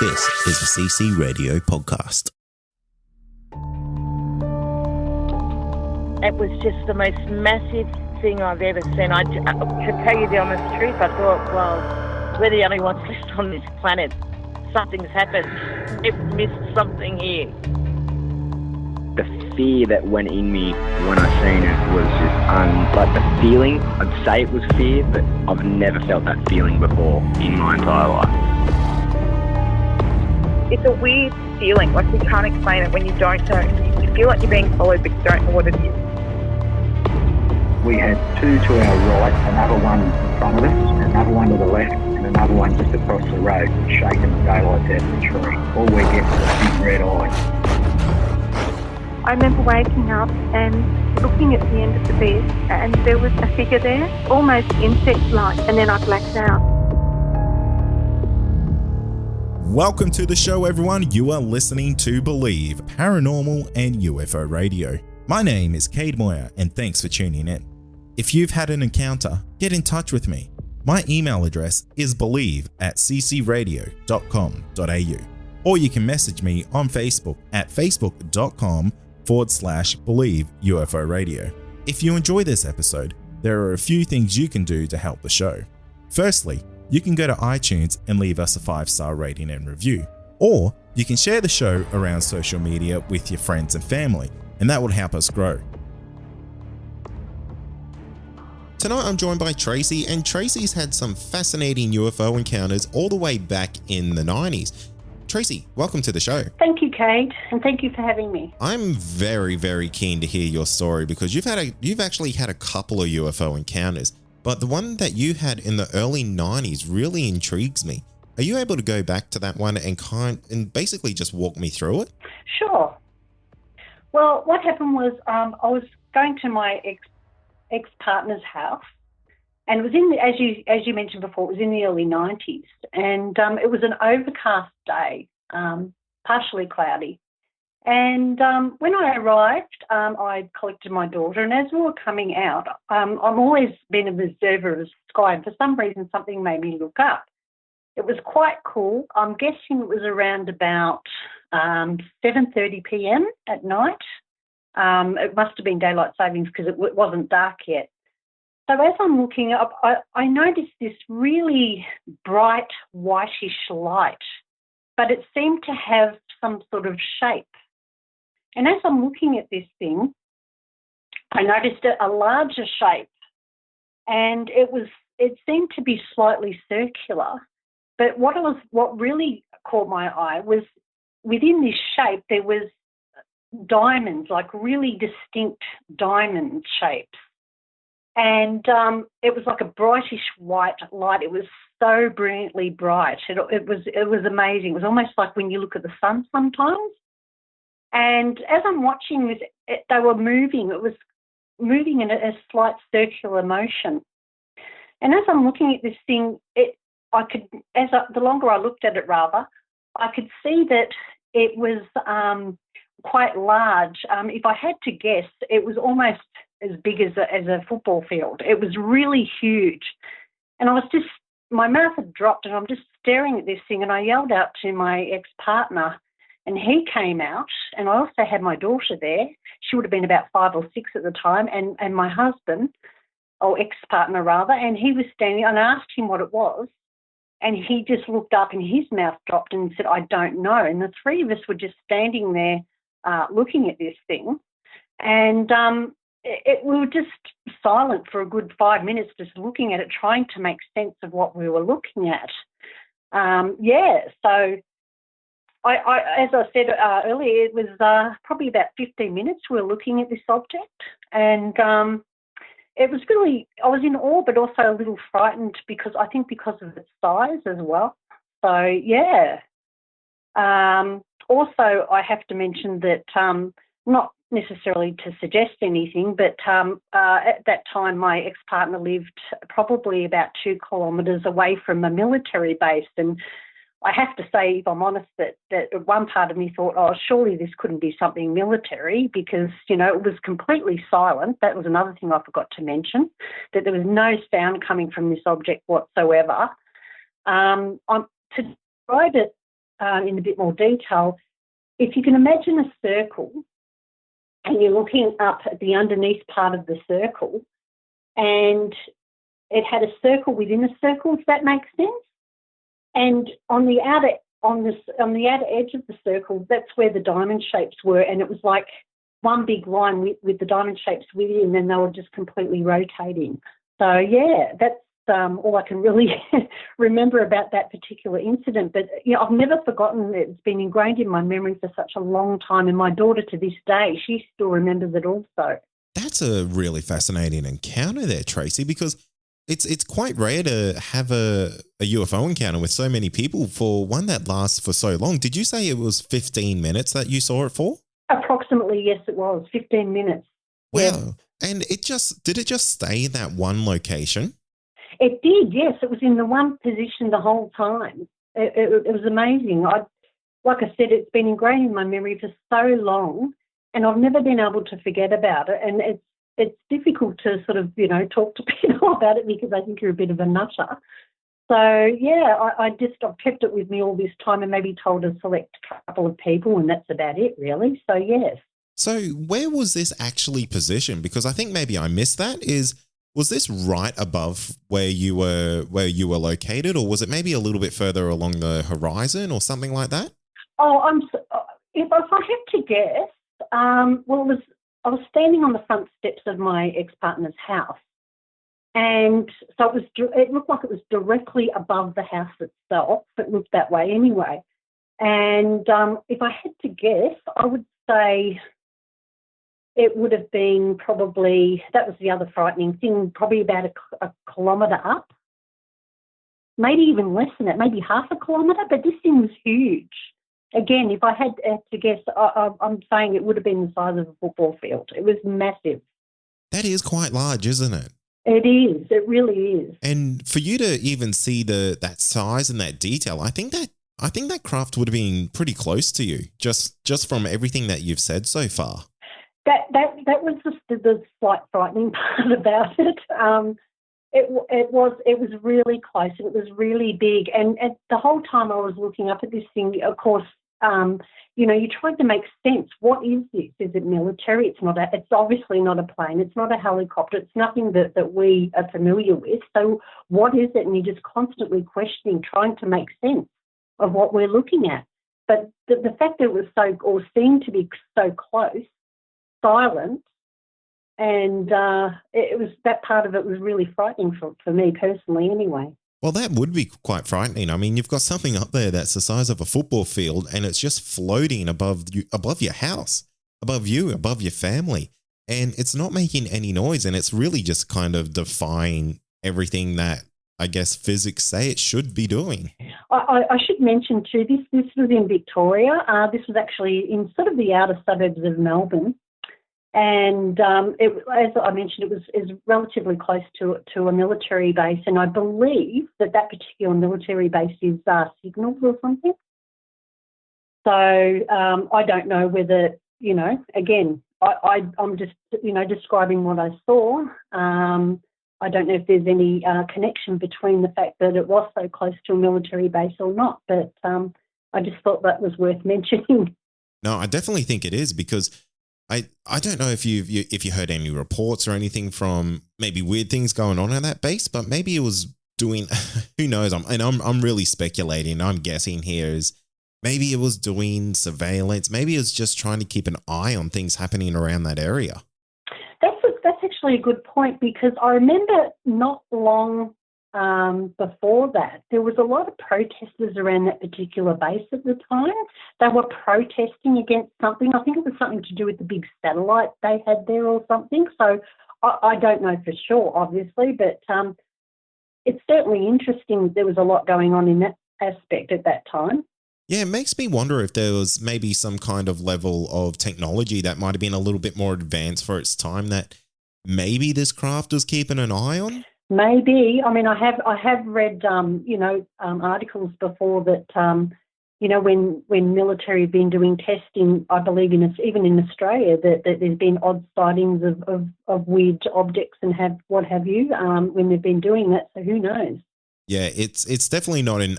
This is the CC Radio podcast. It was just the most massive thing I've ever seen. To tell you the honest truth, I thought, well, we're the only ones left on this planet. Something's happened. We've missed something here. The fear that went in me when I seen it was just, like the feeling, I'd say it was fear, but I've never felt that feeling before in my entire life. It's a weird feeling, like you can't explain it when you don't know. You feel like you're being followed, but you don't know what it is. We had two to our right, another one in front of us, another one to the left, and another one just across the road, shaking the daylights out of the tree. All we get was a big red eye. I remember waking up and looking at the end of the bed, and there was a figure there, almost insect-like, and then I blacked out. Welcome to the show, everyone. You are listening to Believe, Paranormal and UFO Radio. My name is Cade Moyer, and thanks for tuning in. If you've had an encounter, get in touch with me. My email address is believe@ccradio.com.au, or you can message me on Facebook at facebook.com/Believe UFO Radio. If you enjoy this episode, there are a few things you can do to help the show. Firstly, you can go to iTunes and leave us a 5-star rating and review, or you can share the show around social media with your friends and family, and that would help us grow. Tonight I'm joined by Tracey, and Tracey's had some fascinating UFO encounters all the way back in the 90s. Tracey, welcome to the show. Thank you, Kate, and thank you for having me. I'm very, very keen to hear your story because you've actually had a couple of UFO encounters, but the one that you had in the early 90s really intrigues me. Are you able to go back to that one and basically just walk me through it? Sure. Well, what happened was I was going to my ex-partner's house, and it was as you mentioned before, it was in the early 90s, and it was an overcast day, partially cloudy. And when I arrived, I collected my daughter, and as we were coming out, I've always been an observer of the sky, and for some reason something made me look up. It was quite cool. I'm guessing it was around about 7:30 p.m. at night. It must have been daylight savings because it wasn't dark yet. So as I'm looking up, I noticed this really bright whitish light, but it seemed to have some sort of shape. And as I'm looking at this thing, I noticed a larger shape, and it seemed to be slightly circular. But what really caught my eye was within this shape there was diamonds, like really distinct diamond shapes. And it was like a brightish white light. It was so brilliantly bright. It was amazing. It was almost like when you look at the sun sometimes. And as I'm watching this, they were moving. It was moving in a slight circular motion. And as I'm looking at this thing, the longer I looked at it, I could see that it was quite large. If I had to guess, it was almost as big as a football field. It was really huge. And my mouth had dropped, and I'm just staring at this thing, and I yelled out to my ex-partner, and he came out, and I also had my daughter there. She would have been about 5 or 6 at the time, and my husband, or ex-partner rather, and he was standing, and I asked him what it was, and he just looked up and his mouth dropped and said, "I don't know." And the three of us were just standing there looking at this thing, and we were just silent for a good 5 minutes, just looking at it, trying to make sense of what we were looking at. So as I said earlier, it was probably about 15 minutes we were looking at this object, and it was really, I was in awe but also a little frightened because of its size as well. So, yeah. Also, I have to mention that, not necessarily to suggest anything, but at that time my ex-partner lived probably about 2 kilometres away from a military base, and I have to say, if I'm honest, that one part of me thought, oh, surely this couldn't be something military because, it was completely silent. That was another thing I forgot to mention, that there was no sound coming from this object whatsoever. To describe it in a bit more detail, if you can imagine a circle and you're looking up at the underneath part of the circle, and it had a circle within a circle, if that makes sense. And on the outer edge of the circle, that's where the diamond shapes were, and it was like one big line with the diamond shapes within, and they were just completely rotating. So yeah, that's all I can really remember about that particular incident. But I've never forgotten it. It's been ingrained in my memory for such a long time, and my daughter to this day, she still remembers it also. That's a really fascinating encounter there, Tracey, because it's quite rare to have a UFO encounter with so many people for one that lasts for so long. Did you say it was 15 minutes that you saw it for? Approximately, yes, it was 15 minutes. Wow. Yeah. And did it just stay in that one location? It did, yes. It was in the one position the whole time. It was amazing. Like I said, it's been ingrained in my memory for so long, and I've never been able to forget about it. And it's difficult to sort of, talk to people about it because I think you're a bit of a nutter. So, yeah, I've kept it with me all this time and maybe told a select couple of people, and that's about it, really. So, yes. So where was this actually positioned? Because I think maybe I missed that. Was this right above where you were located, or was it maybe a little bit further along the horizon or something like that? Oh, if I had to guess, I was standing on the front steps of my ex-partner's house, and so it looked like it was directly above the house itself. It looked that way anyway. And if I had to guess, I would say it would have been probably, that was the other frightening thing, probably about a kilometre up, maybe even less than that, maybe half a kilometre, but this thing was huge. Again, if I had to guess, I'm saying it would have been the size of a football field. It was massive. That is quite large, isn't it? It is. It really is. And for you to even see that size and that detail, I think that craft would have been pretty close to you, just from everything that you've said so far. That was the slight frightening part about it. It was really close, and it was really big. And the whole time I was looking up at this thing, of course, you tried to make sense. What is this? Is it military? It's obviously not a plane. It's not a helicopter. It's nothing that we are familiar with. So what is it? And you're just constantly questioning, trying to make sense of what we're looking at. But the fact that it was seemed to be so close, silent, and it was, that part of it was really frightening for me personally anyway. Well, that would be quite frightening. I mean, you've got something up there that's the size of a football field, and it's just floating above your house, above you, above your family, and it's not making any noise, and it's really just kind of defying everything that I guess physics say it should be doing. I should mention too, this was in Victoria. This was actually in sort of the outer suburbs of Melbourne. And as I mentioned, it was relatively close to a military base, and I believe that particular military base is Signals or something. So I don't know whether, again, I'm just, describing what I saw. I don't know if there's any connection between the fact that it was so close to a military base or not, but I just thought that was worth mentioning. No, I definitely think it is, because I don't know if you heard any reports or anything from maybe weird things going on at that base, but maybe it was doing, who knows? I'm really speculating. I'm guessing here is maybe it was doing surveillance. Maybe it was just trying to keep an eye on things happening around that area. That's actually a good point, because I remember not long before that, there was a lot of protesters around that particular base at the time. They were protesting against something. I think it was something to do with the big satellite they had there or something. So I don't know for sure, obviously, but it's certainly interesting. There was a lot going on in that aspect at that time. Yeah, it makes me wonder if there was maybe some kind of level of technology that might have been a little bit more advanced for its time that maybe this craft was keeping an eye on. Maybe. I mean, I have read, articles before that, when military have been doing testing, I believe even in Australia, that there's been odd sightings of weird objects and what have you when they've been doing that. So who knows? Yeah, it's definitely not an